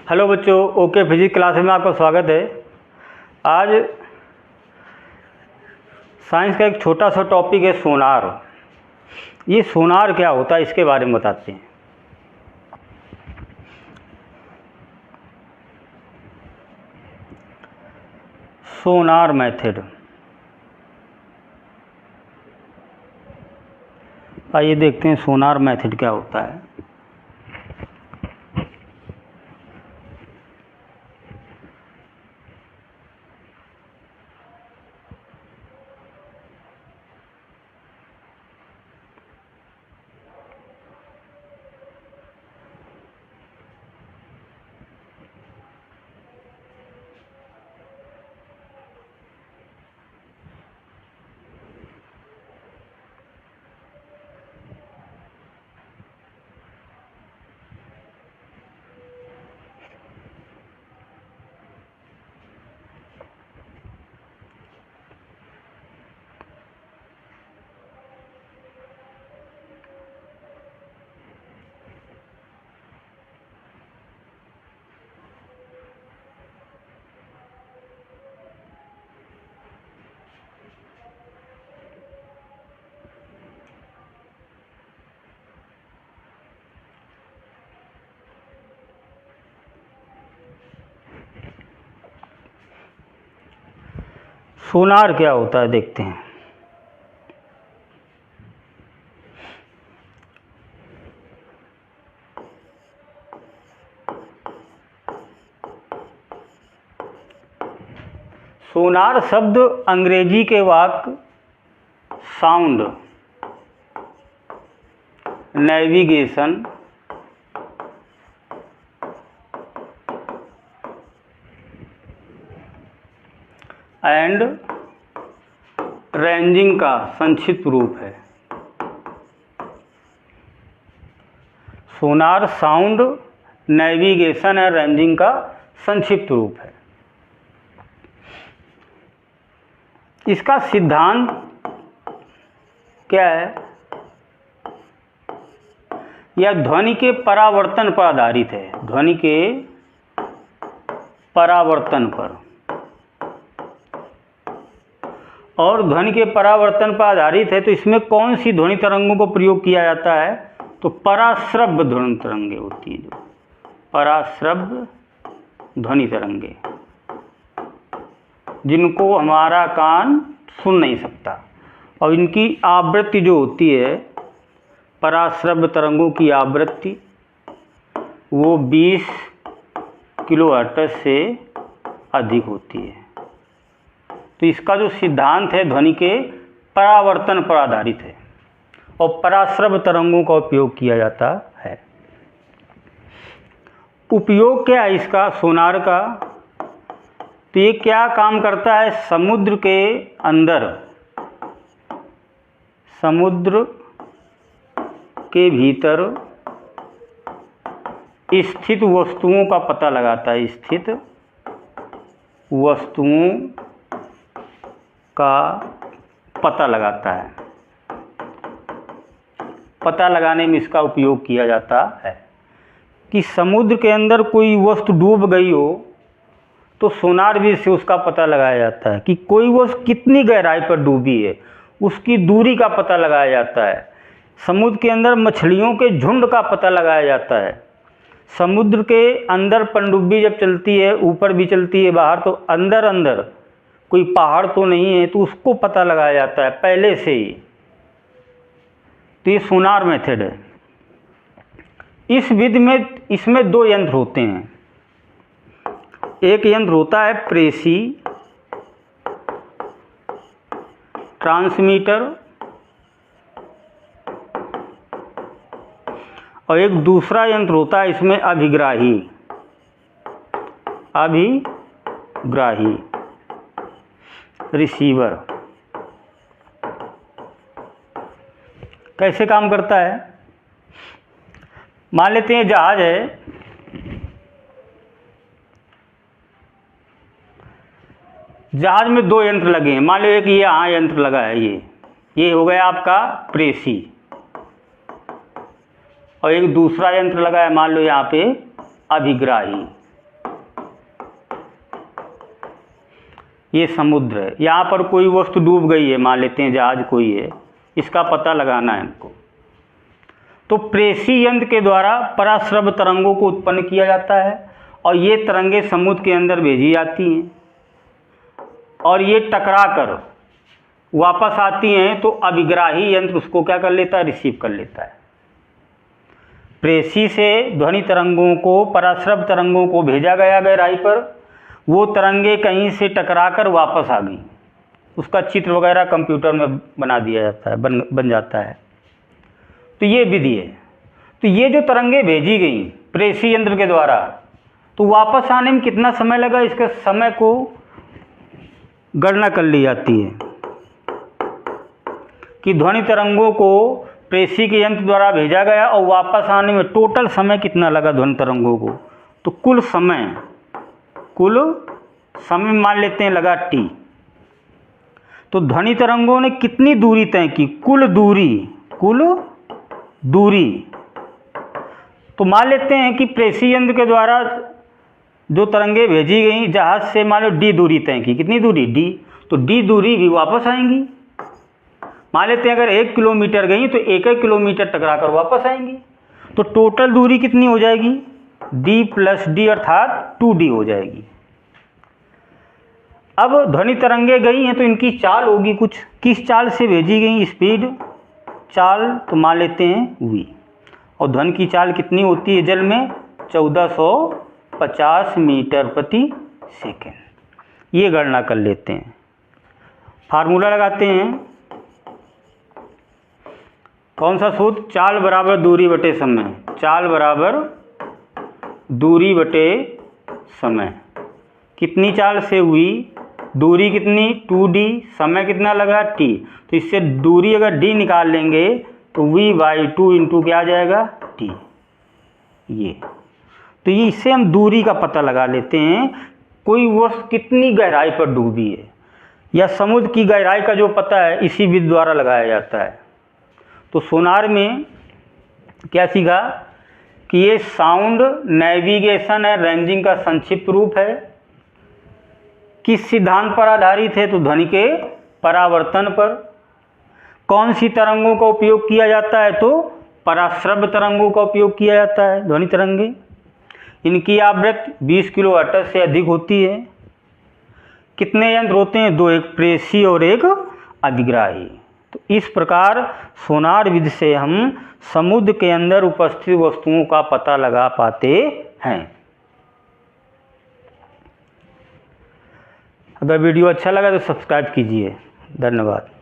Hello बच्चों, okay physics class में आपका स्वागत है। आज साइंस का एक छोटा सा टॉपिक है सोनार। ये सोनार क्या होता है इसके बारे में बताते हैं। सोनार मेथड, आइए देखते हैं सोनार मेथड क्या होता है। सोनार क्या होता है देखते हैं। सोनार शब्द अंग्रेजी के वाक्य साउंड, नेविगेशन, एंड रेंजिंग का संक्षिप्त रूप है। सोनार साउंड, नेविगेशन और रेंजिंग का संक्षिप्त रूप है। इसका सिद्धांत क्या है? यह ध्वनि के परावर्तन पर आधारित है। ध्वनि के परावर्तन पर, और ध्वनि के परावर्तन पर आधारित है। तो इसमें कौन सी ध्वनि तरंगों को प्रयोग किया जाता है? तो पराश्रव्य ध्वनि तरंगे होती हैं। जो पराश्रव्य ध्वनि तरंगे, जिनको हमारा कान सुन नहीं सकता, और इनकी आवृत्ति जो होती है, पराश्रव्य तरंगों की आवृत्ति वो 20 किलोहर्ट्ज़ से अधिक होती है। तो इसका जो सिद्धांत है ध्वनि के परावर्तन पर आधारित है, और पराश्रव्य तरंगों का उपयोग किया जाता है। उपयोग क्या है इसका सोनार का? तो ये क्या काम करता है? समुद्र के अंदर, समुद्र के भीतर स्थित वस्तुओं का पता लगाता है। स्थित वस्तुओं का पता लगाता है। पता लगाने में इसका उपयोग किया जाता है कि समुद्र के अंदर कोई वस्तु डूब गई हो तो सोनार भी से उसका पता लगाया जाता है कि कोई वस्तु कितनी गहराई पर डूबी है, उसकी दूरी का पता लगाया जाता है। समुद्र के अंदर मछलियों के झुंड का पता लगाया जाता है। समुद्र के अंदर पनडुब्बी जब चलती है, ऊपर भी चलती है बाहर, तो अंदर अंदर कोई पहाड़ तो नहीं है, तो उसको पता लगाया जाता है पहले से ही। तो ये सोनार मेथड है। इस विधि में इसमें दो यंत्र होते हैं। एक यंत्र होता है प्रेसी ट्रांसमीटर, और एक दूसरा यंत्र होता है इसमें अभिग्राही। अभिग्राही रिसीवर। कैसे काम करता है? मान लेते हैं जहाज है, जहाज में दो यंत्र लगे हैं। मान लो एक ये यहाँ यंत्र लगा है, ये हो गया आपका प्रेसी, और एक दूसरा यंत्र लगा है मान लो यहाँ पे अभिग्राही। ये समुद्र है, यहाँ पर कोई वस्तु डूब गई है, मान लेते हैं जहाज कोई है, इसका पता लगाना है हमको। तो प्रेषी यंत्र के द्वारा पराश्रव तरंगों को उत्पन्न किया जाता है और ये तरंगे समुद्र के अंदर भेजी जाती हैं और ये टकरा कर वापस आती हैं, तो अभिग्राही यंत्र उसको क्या कर लेता है, रिसीव कर लेता है। प्रेषी से ध्वनि तरंगों को, पराश्रव तरंगों को भेजा गया गहराई पर, वो तरंगे कहीं से टकराकर वापस आ गई, उसका चित्र वगैरह कंप्यूटर में बना दिया जाता है, बन जाता है। तो ये विधि है। तो ये जो तरंगे भेजी गई प्रेषी यंत्र के द्वारा, तो वापस आने में कितना समय लगा, इसके समय को गणना कर ली जाती है कि ध्वनि तरंगों को प्रेषी के यंत्र द्वारा भेजा गया और वापस आने में टोटल समय कितना लगा ध्वनि तरंगों को। तो कुल समय मान लेते हैं लगा टी। तो ध्वनि तरंगों ने कितनी दूरी तय की, कुल दूरी। तो मान लेते हैं कि प्रेषी यंत्र के द्वारा जो तरंगे भेजी गई जहाज से, मान लो डी दूरी तय की, कितनी दूरी, डी। तो डी दूरी भी वापस आएंगी। मान लेते हैं अगर 1 किलोमीटर गई तो 1 किलोमीटर टकरा कर वापस आएंगी। तो टोटल दूरी कितनी हो जाएगी, डी प्लस डी अर्थात 2D हो जाएगी। अब ध्वनि तरंगे गई हैं तो इनकी चाल होगी कुछ, किस चाल से भेजी गई, स्पीड चाल, तो मान लेते हैं v। और ध्वनि की चाल कितनी होती है जल में, 1450 मीटर प्रति सेकेंड। ये गणना कर लेते हैं, फार्मूला लगाते हैं। कौन सा सूत्र, चाल बराबर दूरी बटे समय, चाल बराबर दूरी बटे समय। कितनी चाल से हुई, दूरी कितनी 2D, समय कितना लगा t। तो इससे दूरी अगर d निकाल लेंगे तो v/2 इंटू क्या आ जाएगा, t। ये तो ये इससे हम दूरी का पता लगा लेते हैं, कोई वस्तु कितनी गहराई पर डूबी है, या समुद्र की गहराई का जो पता है इसी विधि द्वारा लगाया जाता है। तो सोनार में क्या सीखा कि ये साउंड नेविगेशन है, रेंजिंग का संक्षिप्त रूप है। किस सिद्धांत पर आधारित है, तो ध्वनि के परावर्तन पर। कौन सी तरंगों का उपयोग किया जाता है, तो पराश्रव तरंगों का उपयोग किया जाता है ध्वनि तरंगे। इनकी आवृत्ति 20 किलोहर्ट्ज़ से अधिक होती है। कितने यंत्र होते हैं, 2, एक प्रेषी और एक अभिग्राही। तो इस प्रकार सोनार विधि से हम समुद्र के अंदर उपस्थित वस्तुओं का पता लगा पाते हैं। अगर वीडियो अच्छा लगा तो सब्सक्राइब कीजिए। धन्यवाद।